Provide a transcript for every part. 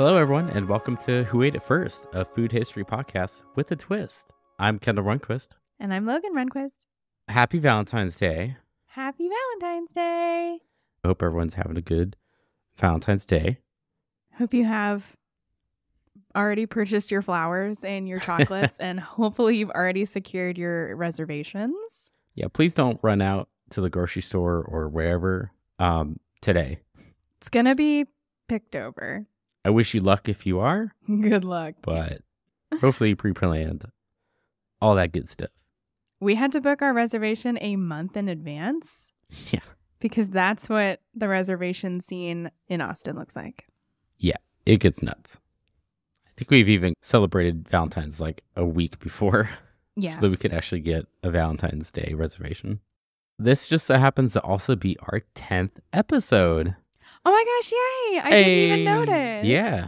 Hello, everyone, and welcome to Who Ate It First, a food history podcast with a twist. I'm Kendall Runquist. And I'm Logan Runquist. Happy Valentine's Day. Happy Valentine's Day. I hope everyone's having a good Valentine's Day. Hope you have already purchased your flowers and your chocolates, and hopefully you've already secured your reservations. Yeah, please don't run out to the grocery store or wherever today. It's going to be picked over. I wish you luck if you are. Good luck. But hopefully you pre-planned all that good stuff. We had to book our reservation a month in advance. Yeah. Because that's what the reservation scene in Austin looks like. Yeah, it gets nuts. I think we've even celebrated Valentine's like a week before. Yeah. So that we could actually get a Valentine's Day reservation. This just so happens to also be our 10th episode. Oh my gosh, yay! I didn't even notice. Yeah.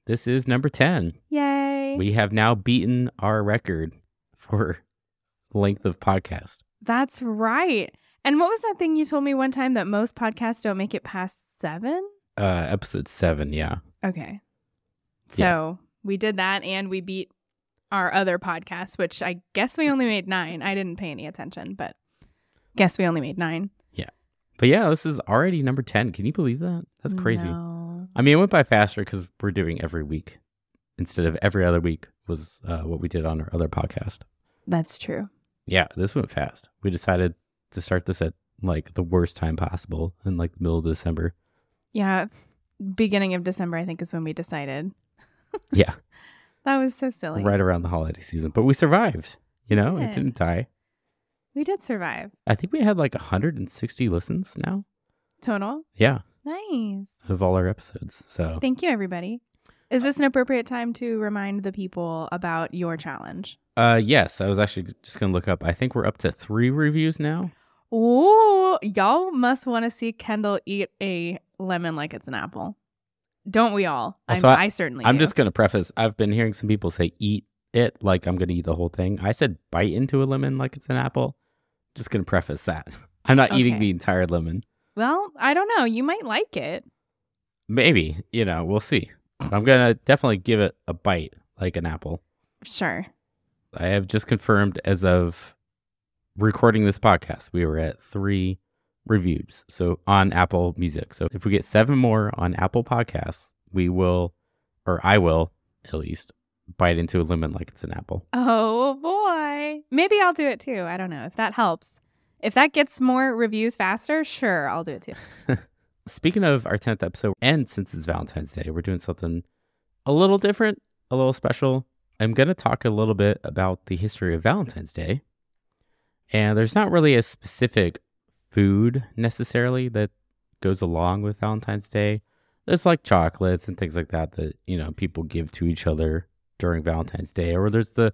This is number 10. Yay. We have now beaten our record for length of podcast. That's right. And what was that thing you told me one time that most podcasts don't make it past 7? Episode 7, yeah. Okay. So we did that and we beat our other podcast, which I guess we only made 9. I didn't pay any attention, but guess we only made 9. Yeah. But yeah, this is already number 10. Can you believe that? That's crazy. No. I mean, it went by faster because we're doing every week instead of every other week was what we did on our other podcast. That's true. Yeah, this went fast. We decided to start this at like the worst time possible in like the middle of December. Yeah. Beginning of December, I think, is when we decided. Yeah. That was so silly. Right around the holiday season. But we survived. You know, it didn't die. We did survive. I think we had like 160 listens now. Total? Yeah. Nice. Of all our episodes. So thank you, everybody. Is this an appropriate time to remind the people about your challenge? Yes. I was actually just going to look up. I think we're up to 3 reviews now. Oh, y'all must want to see Kendall eat a lemon like it's an apple. Don't we all? I certainly do. I'm just going to preface. I've been hearing some people say eat it like I'm going to eat the whole thing. I said bite into a lemon like it's an apple. Just going to preface that. I'm not eating the entire lemon. Well, I don't know. You might like it. Maybe. You know, we'll see. I'm going to definitely give it a bite like an apple. Sure. I have just confirmed as of recording this podcast, we were at 3 reviews. So on Apple Music. So if we get 7 more on Apple Podcasts, we will, or I will at least, bite into a lemon like it's an apple. Oh boy. Maybe I'll do it too. I don't know if that helps. If that gets more reviews faster, sure, I'll do it too. Speaking of our 10th episode, and since it's Valentine's Day, we're doing something a little different, a little special. I'm going to talk a little bit about the history of Valentine's Day. And there's not really a specific food necessarily that goes along with Valentine's Day. There's like chocolates and things like that you know, people give to each other during Valentine's Day, or there's the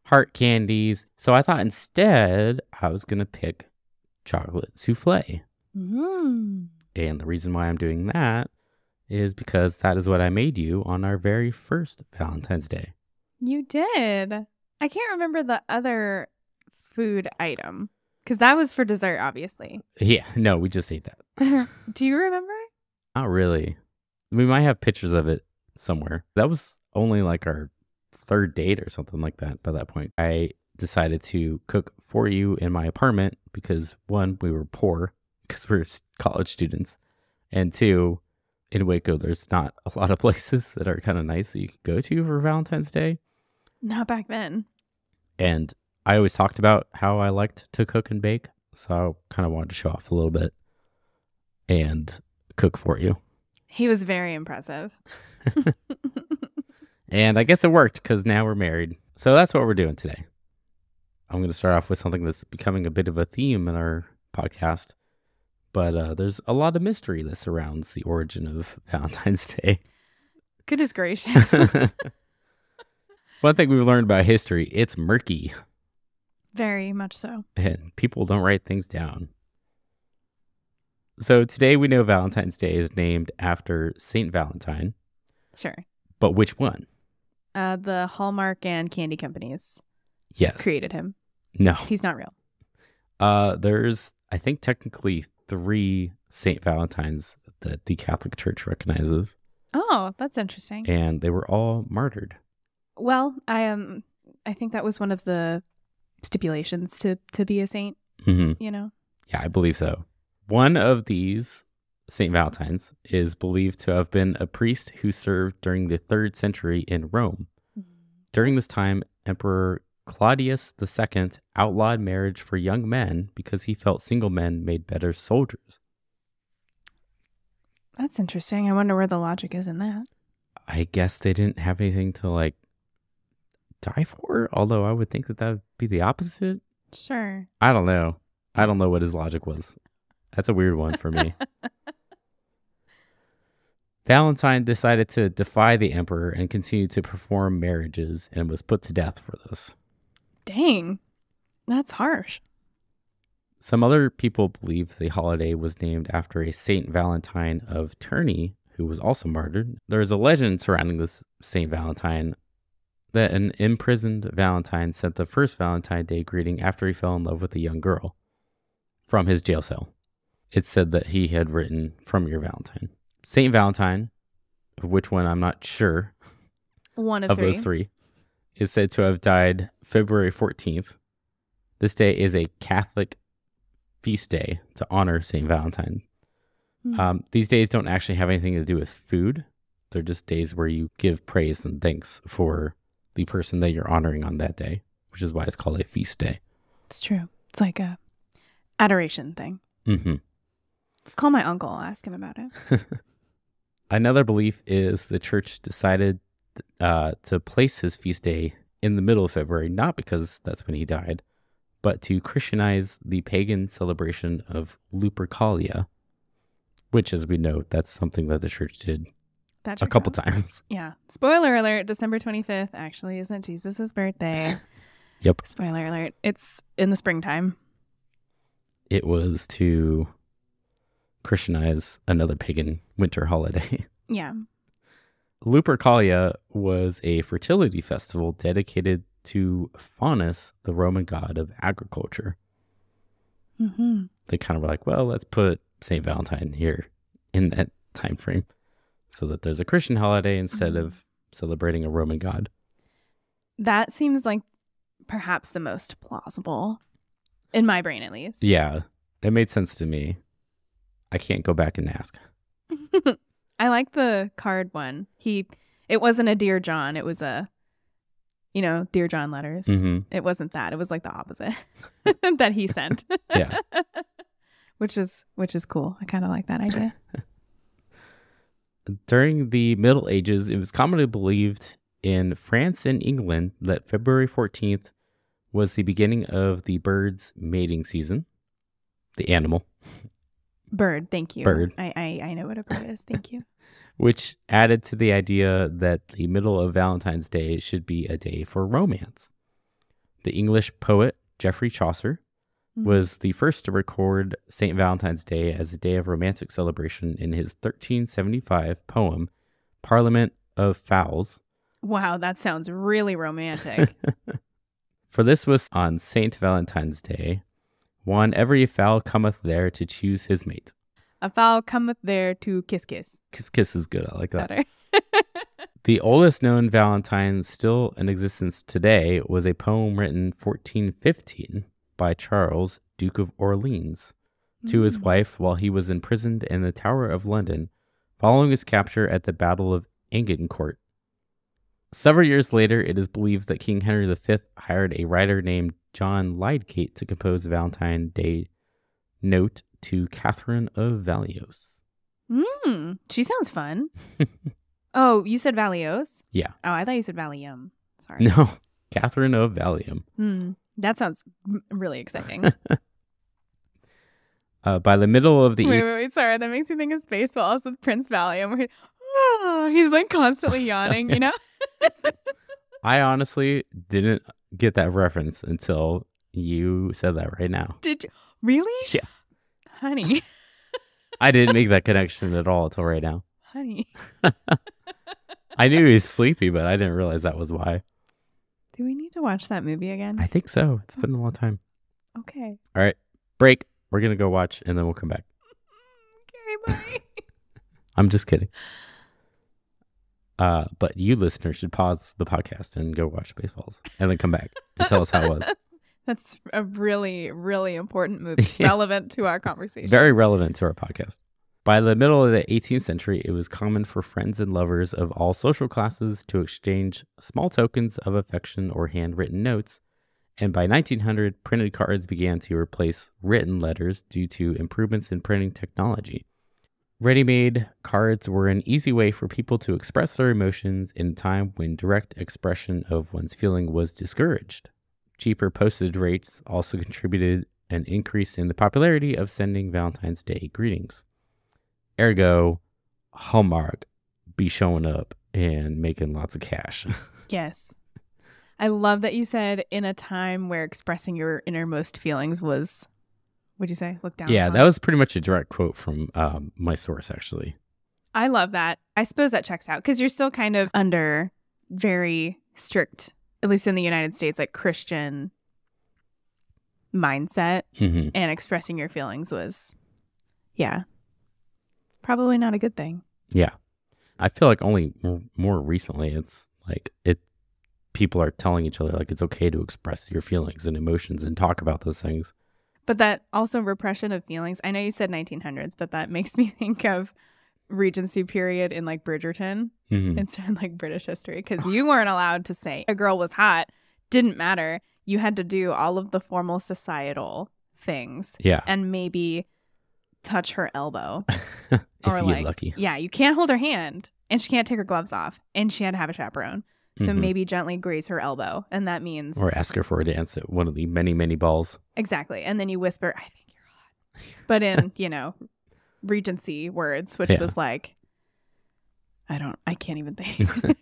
heart candies. So I thought instead I was going to pick chocolate souffle. Mm. And the reason why I'm doing that is because that is what I made you on our very first Valentine's Day. You did. I can't remember the other food item because that was for dessert, obviously. Yeah, no, we just ate that. Do you remember? Not really. We might have pictures of it somewhere. That was only like our 3rd date or something like that by that point. I decided to cook for you in my apartment because 1, we were poor because we're college students. And 2, in Waco, there's not a lot of places that are kind of nice that you could go to for Valentine's Day. Not back then. And I always talked about how I liked to cook and bake. So I kind of wanted to show off a little bit and cook for you. He was very impressive. And I guess it worked because now we're married. So that's what we're doing today. I'm going to start off with something that's becoming a bit of a theme in our podcast. But there's a lot of mystery that surrounds the origin of Valentine's Day. Goodness gracious. One thing we've learned about history, it's murky. Very much so. And people don't write things down. So today we know Valentine's Day is named after Saint Valentine. Sure. But which one? The Hallmark and candy companies created him. No. He's not real. There's, I think, technically 3 Saint Valentines that the Catholic Church recognizes. Oh, that's interesting. and they were all martyred. Well, I think that was one of the stipulations to be a saint, Hmm. you know? Yeah, I believe so. One of these, St. Valentine's, is believed to have been a priest who served during the 3rd century in Rome. During this time, Emperor Claudius II outlawed marriage for young men because he felt single men made better soldiers. That's interesting. I wonder where the logic is in that. I guess they didn't have anything to like die for, although I would think that would be the opposite. Sure. I don't know. I don't know what his logic was. That's a weird one for me. Valentine decided to defy the emperor and continued to perform marriages and was put to death for this. Dang. That's harsh. Some other people believe the holiday was named after a Saint Valentine of Terni, who was also martyred. There is a legend surrounding this Saint Valentine that an imprisoned Valentine sent the first Valentine Day greeting after he fell in love with a young girl from his jail cell. It's said that he had written, "From your Valentine." Saint Valentine, of which one I'm not sure, One of those three, is said to have died February 14th. This day is a Catholic feast day to honor Saint Valentine. These days don't actually have anything to do with food. They're just days where you give praise and thanks for the person that you're honoring on that day, which is why it's called a feast day. It's true. It's like a adoration thing. Mm-hmm. Let's call my uncle. I'll ask him about it. Another belief is the church decided to place his feast day in the middle of February, not because that's when he died, but to Christianize the pagan celebration of Lupercalia, which, as we know, that's something that the church did a couple times. Yeah. Spoiler alert, December 25th actually isn't Jesus' birthday. Yep. Spoiler alert. It's in the springtime. It was to Christianize another pagan winter holiday. Yeah. Lupercalia was a fertility festival dedicated to Faunus, the Roman god of agriculture. Mm-hmm. They kind of were like, well, let's put St. Valentine here in that time frame so that there's a Christian holiday instead of celebrating a Roman god. That seems like perhaps the most plausible, in my brain at least. Yeah, it made sense to me. I can't go back and ask. I like the card one. It wasn't a Dear John. It was a, Dear John letters. Mm-hmm. It wasn't that. It was like the opposite that he sent. Yeah. Which is cool. I kind of like that idea. During the Middle Ages, it was commonly believed in France and England that February 14th was the beginning of the bird's mating season. The animal. Bird, thank you. Bird. I know what a bird is. Thank you. Which added to the idea that the middle of Valentine's Day should be a day for romance. The English poet Geoffrey Chaucer was the first to record St. Valentine's Day as a day of romantic celebration in his 1375 poem, Parliament of Fowls. Wow, that sounds really romantic. For this was on St. Valentine's Day, one every fowl cometh there to choose his mate. A fowl cometh there to kiss kiss. Kiss kiss is good. I like that. Better. The oldest known Valentine still in existence today was a poem written 1415 by Charles, Duke of Orleans, to his wife while he was imprisoned in the Tower of London following his capture at the Battle of Agincourt. Several years later, it is believed that King Henry V hired a writer named John Lydgate to compose a Valentine Day note to Catherine of Valios. She sounds fun. Oh, you said Valios? Yeah. Oh, I thought you said Valium. Sorry. No, Catherine of Valium. That sounds really exciting. By the middle of the Wait, sorry. That makes me think of Spaceballs with Prince Valium. He's like constantly yawning, you know? I honestly didn't get that reference until you said that right now. Did you? Really? Yeah. Honey. I didn't make that connection at all until right now. Honey. I knew he was sleepy, but I didn't realize that was why. Do we need to watch that movie again? I think so. It's been a long time. Okay. All right. Break. We're going to go watch, and then we'll come back. Okay, bye. I'm just kidding. But you listeners should pause the podcast and go watch Baseballs and then come back and tell us how it was. That's a really, really important movie, relevant to our conversation. Very relevant to our podcast. By the middle of the 18th century, it was common for friends and lovers of all social classes to exchange small tokens of affection or handwritten notes. And by 1900, printed cards began to replace written letters due to improvements in printing technology. Ready-made cards were an easy way for people to express their emotions in a time when direct expression of one's feeling was discouraged. Cheaper postage rates also contributed an increase in the popularity of sending Valentine's Day greetings. Ergo, Hallmark be showing up and making lots of cash. Yes. I love that you said in a time where expressing your innermost feelings was, what'd you say? Look down. Yeah, that was pretty much a direct quote from my source, actually. I love that. I suppose that checks out because you're still kind of under very strict, at least in the United States, like Christian mindset. Mm-hmm. And expressing your feelings was, yeah, probably not a good thing. Yeah. I feel like only more recently, it's like people are telling each other like it's okay to express your feelings and emotions and talk about those things. But that also repression of feelings. I know you said 1900s, but that makes me think of Regency period in like Bridgerton. Mm-hmm. It's in like British history because you weren't allowed to say a girl was hot. Didn't matter. You had to do all of the formal societal things. Yeah. And maybe touch her elbow. If or you like, get lucky. Yeah, you can't hold her hand and she can't take her gloves off and she had to have a chaperone. So Mm-hmm. maybe gently graze her elbow. And that means... Or ask her for a dance at one of the many, many balls. Exactly. And then you whisper, I think you're hot. But in, Regency words, which was like, I can't even think.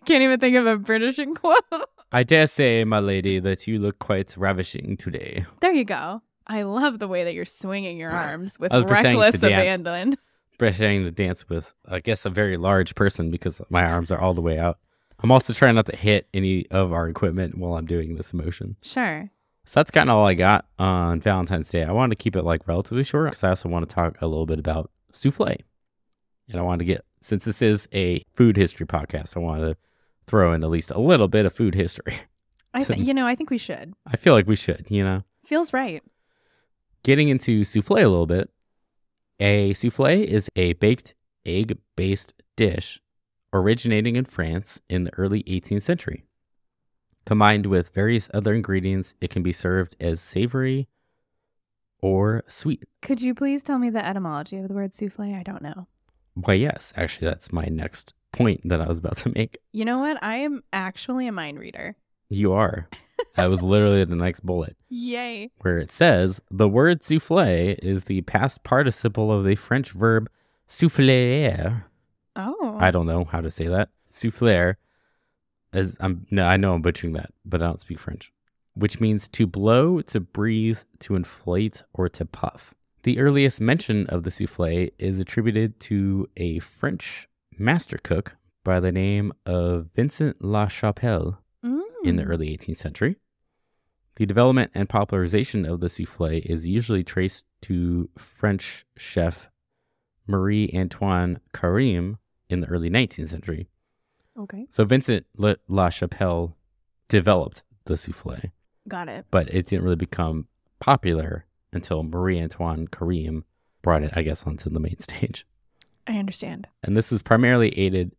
Can't even think of a British quote. I dare say, my lady, that you look quite ravishing today. There you go. I love the way that you're swinging your arms with I was pretending reckless to dance. abandon. Pretending to dance with, I guess, a very large person because my arms are all the way out. I'm also trying not to hit any of our equipment while I'm doing this motion. Sure. So that's kind of all I got on Valentine's Day. I wanted to keep it like relatively short because I also want to talk a little bit about souffle. And I wanted to get, since this is a food history podcast, I wanted to throw in at least a little bit of food history. I think we should. I feel like we should, Feels right. Getting into souffle a little bit. A souffle is a baked egg-based dish originating in France in the early 18th century. Combined with various other ingredients, it can be served as savory or sweet. Could you please tell me the etymology of the word souffle? I don't know. Why, yes. Actually, that's my next point that I was about to make. You know what? I am actually a mind reader. You are. That was literally the next bullet. Yay. Where it says, the word souffle is the past participle of the French verb souffler. Oh. I don't know how to say that. Souffler. I know I'm butchering that, but I don't speak French. Which means to blow, to breathe, to inflate, or to puff. The earliest mention of the souffle is attributed to a French master cook by the name of Vincent La Chapelle in the early 18th century. The development and popularization of the souffle is usually traced to French chef Marie-Antoine Carême in the early 19th century. Okay. So Vincent La Chapelle developed the souffle. Got it. But it didn't really become popular until Marie-Antoine Carême brought it, I guess, onto the main stage. I understand. And this was primarily aided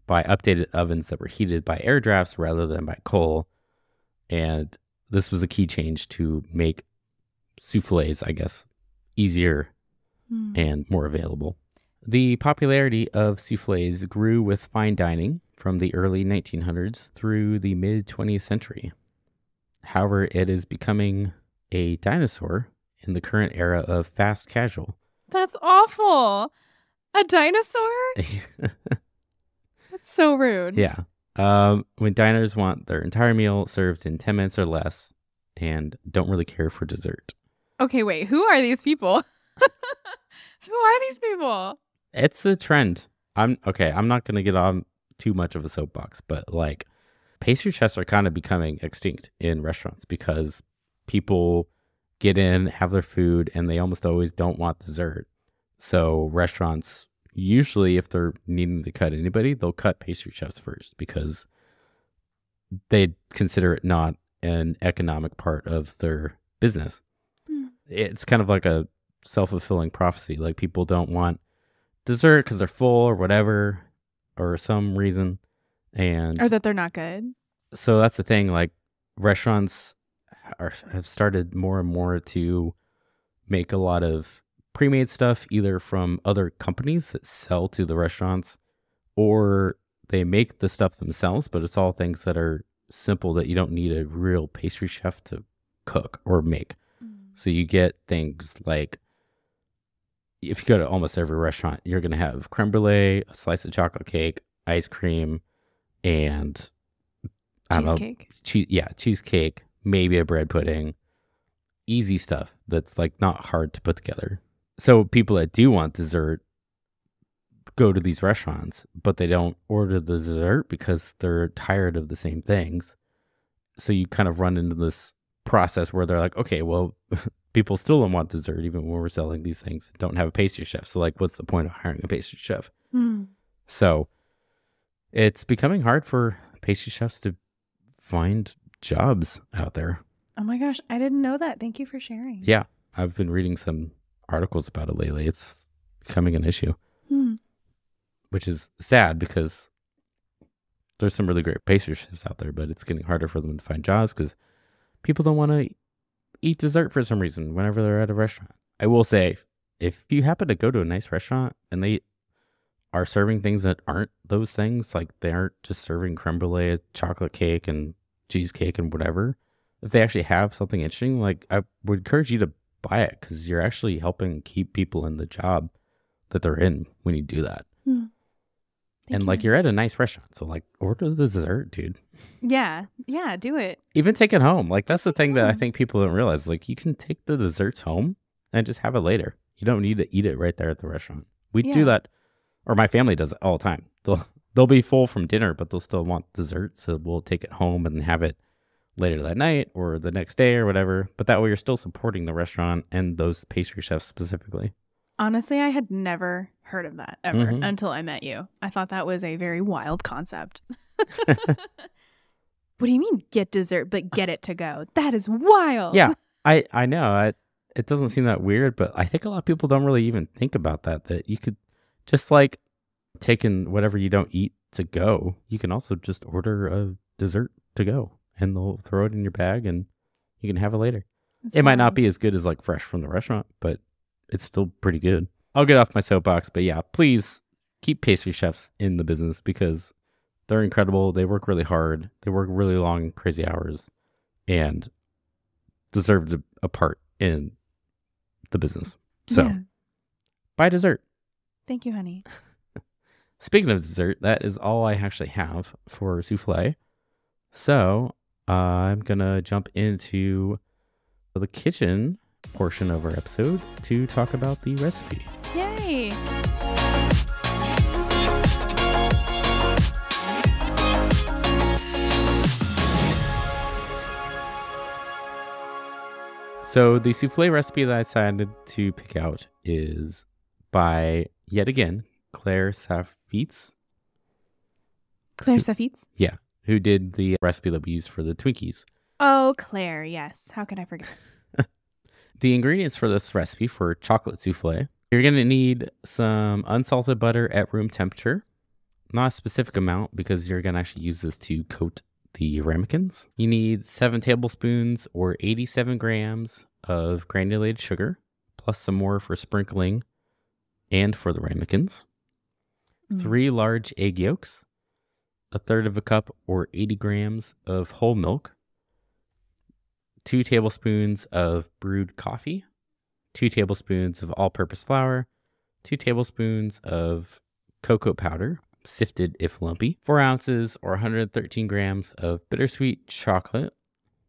by updated ovens that were heated by air drafts rather than by coal. And this was a key change to make souffles, I guess, easier and more available. The popularity of souffles grew with fine dining from the early 1900s through the mid-20th century. However, it is becoming a dinosaur in the current era of fast casual. That's awful. A dinosaur? That's so rude. Yeah. When diners want their entire meal served in 10 minutes or less and don't really care for dessert. Okay, wait. Who are these people? Who are these people? It's a trend. I'm not going to get on too much of a soapbox, but like pastry chefs are kind of becoming extinct in restaurants because people get in, have their food, and they almost always don't want dessert. So restaurants, usually if they're needing to cut anybody, they'll cut pastry chefs first because they consider it not an economic part of their business. It's kind of like a self-fulfilling prophecy. Like people don't want dessert because they're full or whatever, or some reason. Or that they're not good. So that's the thing. Like restaurants have started more and more to make a lot of pre-made stuff, either from other companies that sell to the restaurants, or they make the stuff themselves, but it's all things that are simple that you don't need a real pastry chef to cook or make. So you get things like, if you go to almost every restaurant, you're going to have creme brulee, a slice of chocolate cake, ice cream, and cheesecake. Cheesecake, maybe a bread pudding. Easy stuff that's like not hard to put together. So people that do want dessert go to these restaurants, but they don't order the dessert because they're tired of the same things. So you kind of run into this process where they're like, okay, well, people still don't want dessert even when we're selling these things. Don't have a pastry chef. So like, what's the point of hiring a pastry chef? So it's becoming hard for pastry chefs to find jobs out there. Oh my gosh, I didn't know that. Thank you for sharing. Yeah, I've been reading some articles about it lately. It's becoming an issue, which is sad because there's some really great pastry chefs out there, but it's getting harder for them to find jobs because people don't want to eat dessert for some reason whenever they're at a restaurant. I will say, if you happen to go to a nice restaurant and they are serving things that aren't those things, like they aren't just serving creme brulee, chocolate cake, and cheesecake and whatever, if they actually have something interesting, like I would encourage you to buy it because you're actually helping keep people in the job that they're in when you do that. And like you're at a nice restaurant, so like order the dessert, dude. Yeah, do it. Even take it home. Like that's the thing that I think people don't realize. Like you can take the desserts home and just have it later. You don't need to eat it right there at the restaurant. We do that, or my family does it all the time. They'll be full from dinner, but they'll still want dessert, so we'll take it home and have it later that night or the next day or whatever. But that way you're still supporting the restaurant and those pastry chefs specifically. Honestly, I had never heard of that ever until I met you. I thought that was a very wild concept. What do you mean get dessert, but get it to go? That is wild. Yeah, I know. It doesn't seem that weird, but I think a lot of people don't really even think about that you could just like taking whatever you don't eat to go. You can also just order a dessert to go and they'll throw it in your bag and you can have it later. It might not be as good as like fresh from the restaurant, but it's still pretty good. I'll get off my soapbox, but yeah, please keep pastry chefs in the business because they're incredible. They work really hard. They work really long, crazy hours and deserve a part in the business. So buy dessert. Thank you, honey. Speaking of dessert, that is all I actually have for souffle. So I'm going to jump into the kitchen portion of our episode to talk about the recipe. Yay! So the souffle recipe that I decided to pick out is by, yet again, Claire Soufflés. Claire Soufflés? Yeah, who did the recipe that we used for the Twinkies. Oh, Claire, yes. How could I forget? The ingredients for this recipe for chocolate souffle, you're going to need some unsalted butter at room temperature. Not a specific amount because you're going to actually use this to coat the ramekins. You need 7 tablespoons or 87 grams of granulated sugar, plus some more for sprinkling and for the ramekins. 3 large egg yolks, 1/3 cup or 80 grams of whole milk, 2 tablespoons of brewed coffee, 2 tablespoons of all-purpose flour, 2 tablespoons of cocoa powder, sifted if lumpy, 4 ounces or 113 grams of bittersweet chocolate,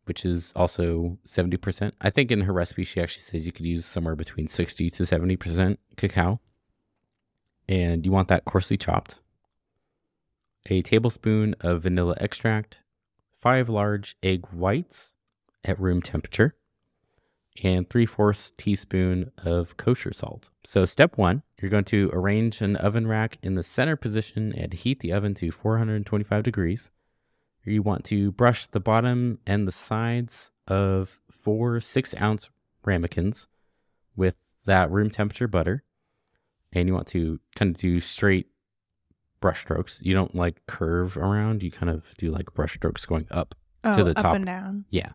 which is also 70%. I think in her recipe, she actually says you could use somewhere between 60 to 70% cacao. And you want that coarsely chopped. A tablespoon of vanilla extract, 5 large egg whites at room temperature, and 3/4 teaspoon of kosher salt. So step 1, You're going to arrange an oven rack in the center position and heat the oven to 425 degrees. You want to brush the bottom and the sides of 4 6-ounce ramekins with that room temperature butter. And you want to kind of do straight brush strokes. You don't like curve around. You kind of do like brush strokes going up to the top. Up and down. Yeah.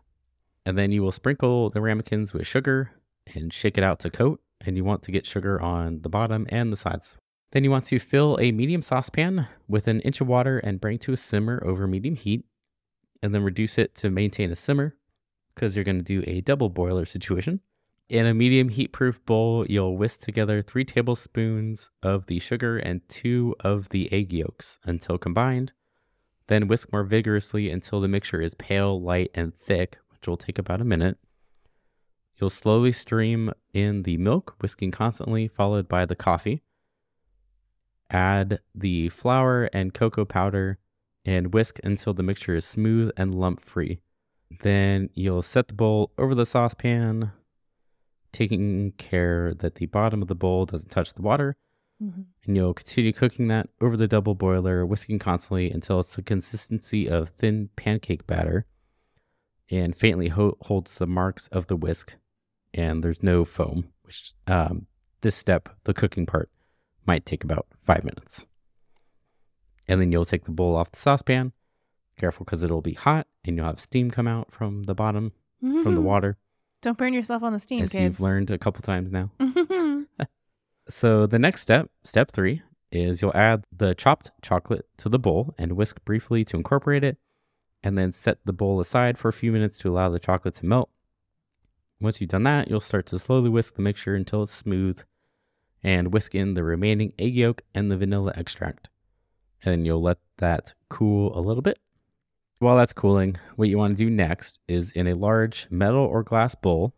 And then you will sprinkle the ramekins with sugar and shake it out to coat. And you want to get sugar on the bottom and the sides. Then you want to fill a medium saucepan with 1 inch of water and bring to a simmer over medium heat. And then reduce it to maintain a simmer because you're going to do a double boiler situation. In a medium heat-proof bowl, you'll whisk together 3 tablespoons of the sugar and 2 of the egg yolks until combined. Then whisk more vigorously until the mixture is pale, light, and thick, which will take about a minute. You'll slowly stream in the milk, whisking constantly, followed by the coffee. Add the flour and cocoa powder and whisk until the mixture is smooth and lump-free. Then you'll set the bowl over the saucepan, taking care that the bottom of the bowl doesn't touch the water. And you'll continue cooking that over the double boiler, whisking constantly until it's the consistency of thin pancake batter and faintly holds the marks of the whisk. And there's no foam, which this step, the cooking part, might take about 5 minutes. And then you'll take the bowl off the saucepan. Careful because it'll be hot and you'll have steam come out from the bottom, from the water. Don't burn yourself on the steam, as kids. you've learned a couple times now. So the next step, step 3, is you'll add the chopped chocolate to the bowl and whisk briefly to incorporate it. And then set the bowl aside for a few minutes to allow the chocolate to melt. Once you've done that, you'll start to slowly whisk the mixture until it's smooth. And whisk in the remaining egg yolk and the vanilla extract. And then you'll let that cool a little bit. While that's cooling, what you want to do next is in a large metal or glass bowl.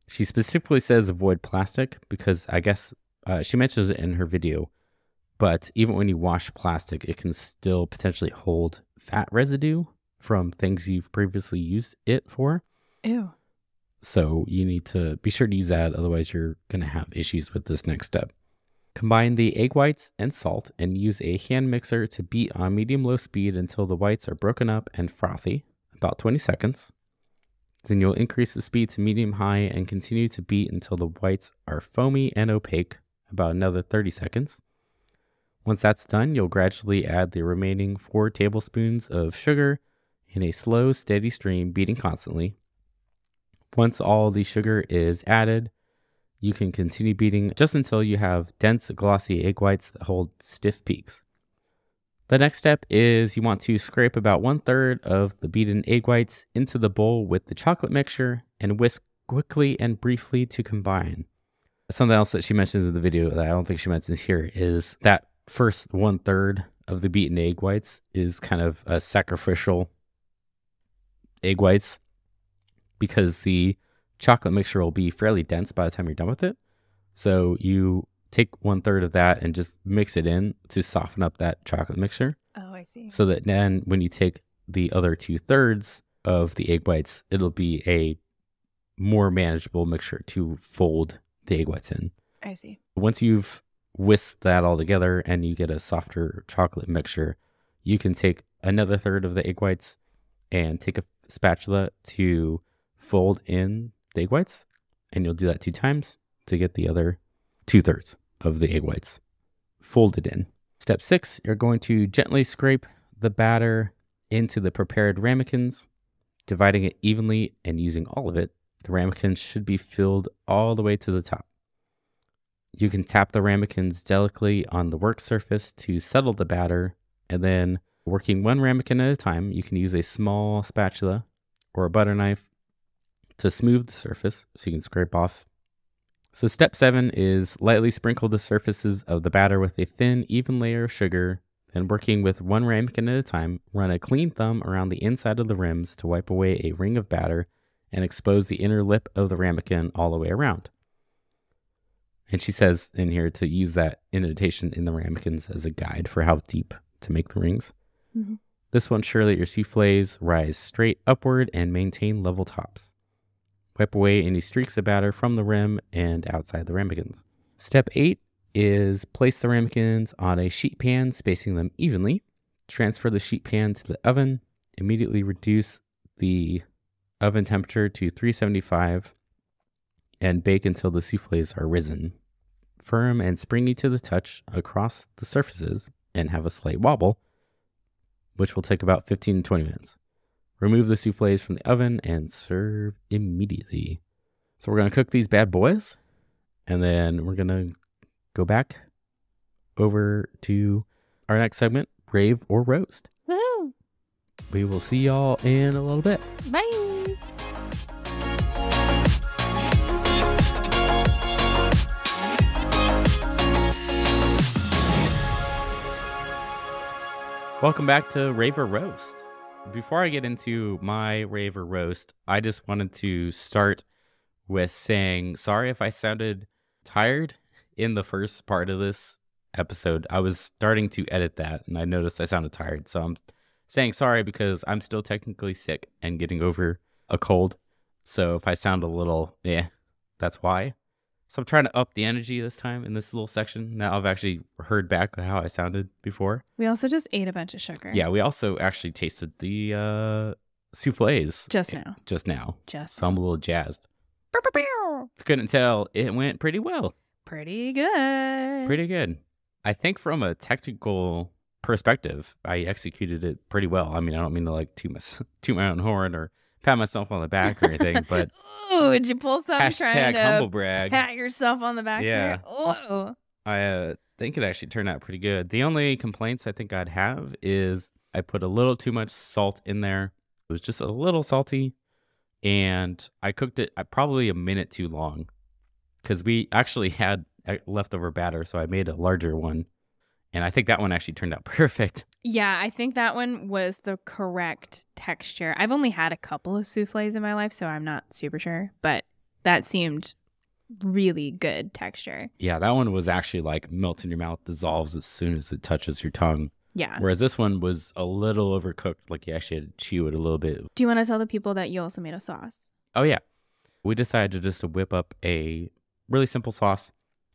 She specifically says avoid plastic because I guess she mentions it in her video. But even when you wash plastic, it can still potentially hold fat residue from things you've previously used it for. Ew. So you need to be sure to use that. Otherwise, you're going to have issues with this next step. Combine the egg whites and salt and use a hand mixer to beat on medium-low speed until the whites are broken up and frothy, about 20 seconds. Then you'll increase the speed to medium-high and continue to beat until the whites are foamy and opaque, about another 30 seconds. Once that's done, you'll gradually add the remaining 4 tablespoons of sugar in a slow, steady stream, beating constantly. Once all the sugar is added, you can continue beating just until you have dense, glossy egg whites that hold stiff peaks. The next step is you want to scrape about 1/3 of the beaten egg whites into the bowl with the chocolate mixture and whisk quickly and briefly to combine. Something else that she mentions in the video that I don't think she mentions here is that first 1/3 of the beaten egg whites is kind of a sacrificial egg whites because the chocolate mixture will be fairly dense by the time you're done with it. So you take 1/3 of that and just mix it in to soften up that chocolate mixture. Oh, I see. So that then when you take the other 2/3 of the egg whites, it'll be a more manageable mixture to fold the egg whites in. I see. Once you've whisked that all together and you get a softer chocolate mixture, you can take another 1/3 of the egg whites and take a spatula to fold in the egg whites, and you'll do that 2 times to get the other 2/3 of the egg whites folded in. Step 6, you're going to gently scrape the batter into the prepared ramekins, dividing it evenly and using all of it. The ramekins should be filled all the way to the top. You can tap the ramekins delicately on the work surface to settle the batter, and then working one ramekin at a time, you can use a small spatula or a butter knife to smooth the surface so you can scrape off. So step 7 is lightly sprinkle the surfaces of the batter with a thin, even layer of sugar. Then working with one ramekin at a time, run a clean thumb around the inside of the rims to wipe away a ring of batter and expose the inner lip of the ramekin all the way around. And she says in here to use that indentation in the ramekins as a guide for how deep to make the rings. Mm-hmm. This will ensure that your soufflés rise straight upward and maintain level tops. Wipe away any streaks of batter from the rim and outside the ramekins. Step 8 is place the ramekins on a sheet pan, spacing them evenly. Transfer the sheet pan to the oven. Immediately reduce the oven temperature to 375 and bake until the soufflés are risen, firm and springy to the touch across the surfaces and have a slight wobble, which will take about 15 to 20 minutes. Remove the soufflés from the oven and serve immediately. So we're going to cook these bad boys, and then we're going to go back over to our next segment, rave or roast. Woo! We will see y'all in a little bit. Bye. Welcome back to Rave or Roast. Before I get into my rave or roast, I just wanted to start with saying sorry if I sounded tired in the first part of this episode. I was starting to edit that and I noticed I sounded tired. So I'm saying sorry because I'm still technically sick and getting over a cold. So if I sound a little, that's why. So I'm trying to up the energy this time in this little section. Now I've actually heard back how I sounded before. We also just ate a bunch of sugar. Yeah, we also actually tasted the soufflés. Just now. So I'm a little jazzed. If you couldn't tell, it went pretty well. Pretty good. I think from a technical perspective, I executed it pretty well. I mean, I don't mean to like toot my own horn or pat myself on the back or anything, but oh, did you pull something trying to humble brag. Pat yourself on the back? Yeah. There? Oh. I think it actually turned out pretty good. The only complaints I think I'd have is I put a little too much salt in there. It was just a little salty, and I cooked it probably a minute too long because we actually had leftover batter, so I made a larger one, and I think that one actually turned out perfect. Yeah, I think that one was the correct texture. I've only had a couple of soufflés in my life, so I'm not super sure, but that seemed really good texture. Yeah, that one was actually like melts in your mouth, dissolves as soon as it touches your tongue. Yeah. Whereas this one was a little overcooked, like you actually had to chew it a little bit. Do you want to tell the people that you also made a sauce? Oh, yeah. We decided to just whip up a really simple sauce,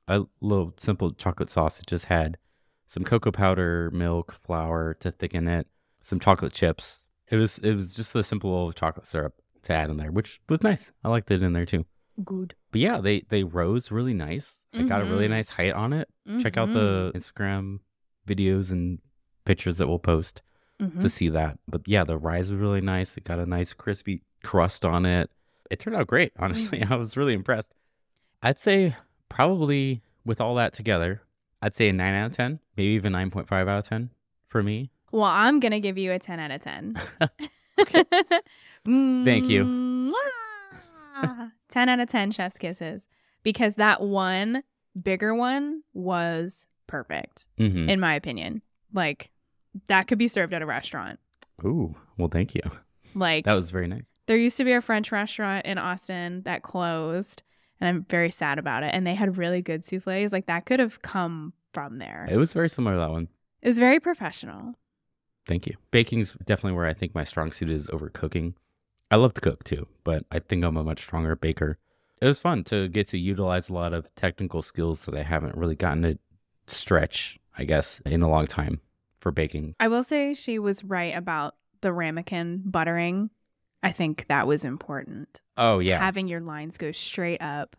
a little simple chocolate sauce. It just had some cocoa powder, milk, flour to thicken it, some chocolate chips. It was just a simple little chocolate syrup to add in there, which was nice. I liked it in there too. Good. But yeah, they rose really nice. I got a really nice height on it. Check out the Instagram videos and pictures that we'll post to see that. But yeah, the rise was really nice. It got a nice crispy crust on it. It turned out great, honestly. I was really impressed. I'd say probably with all that together, I'd say a 9 out of 10, maybe even 9.5 out of 10 for me. Well, I'm going to give you a 10 out of 10. Thank you. 10 out of 10 chef's kisses. Because that one, bigger one, was perfect, in my opinion. Like, that could be served at a restaurant. Ooh, well, thank you. Like, that was very nice. There used to be a French restaurant in Austin that closed, and I'm very sad about it. And they had really good soufflés. Like, that could have come from there. It was very similar to that one. It was very professional. Thank you. Baking's definitely where I think my strong suit is over cooking. I love to cook too, but I think I'm a much stronger baker. It was fun to get to utilize a lot of technical skills that I haven't really gotten to stretch, I guess, in a long time for baking. I will say she was right about the ramekin buttering. I think that was important. Oh, yeah. Having your lines go straight up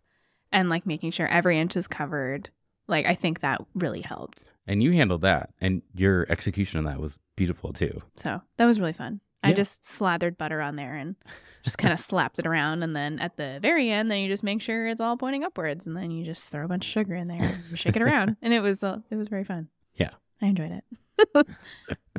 and like making sure every inch is covered. Like, I think that really helped. And you handled that, and your execution of that was beautiful too. So that was really fun. Yeah. I just slathered butter on there and just kind of slapped it around. And then at the very end, then you just make sure it's all pointing upwards. And then you just throw a bunch of sugar in there and shake it around. And it was very fun. Yeah. I enjoyed it.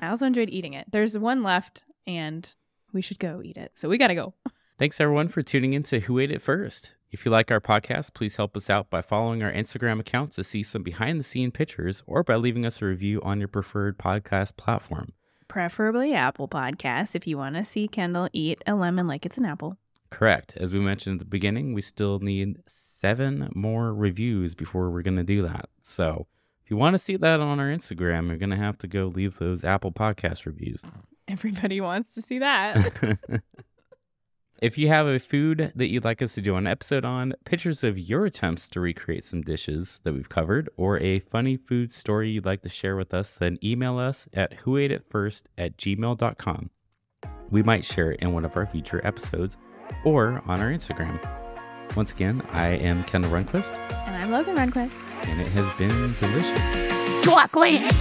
I also enjoyed eating it. There's one left and we should go eat it. So we got to go. Thanks everyone for tuning in to Who Ate It First. If you like our podcast, please help us out by following our Instagram account to see some behind the scene pictures or by leaving us a review on your preferred podcast platform. Preferably Apple Podcasts if you want to see Kendall eat a lemon like it's an apple. Correct. As we mentioned at the beginning, we still need 7 more reviews before we're going to do that. So if you want to see that on our Instagram, you're going to have to go leave those Apple Podcast reviews. Everybody wants to see that. If you have a food that you'd like us to do an episode on, pictures of your attempts to recreate some dishes that we've covered, or a funny food story you'd like to share with us, then email us at whoateitfirst@gmail.com. We might share it in one of our future episodes or on our Instagram. Once again, I am Kendall Runquist. And I'm Logan Runquist. And it has been delicious. Chocolate!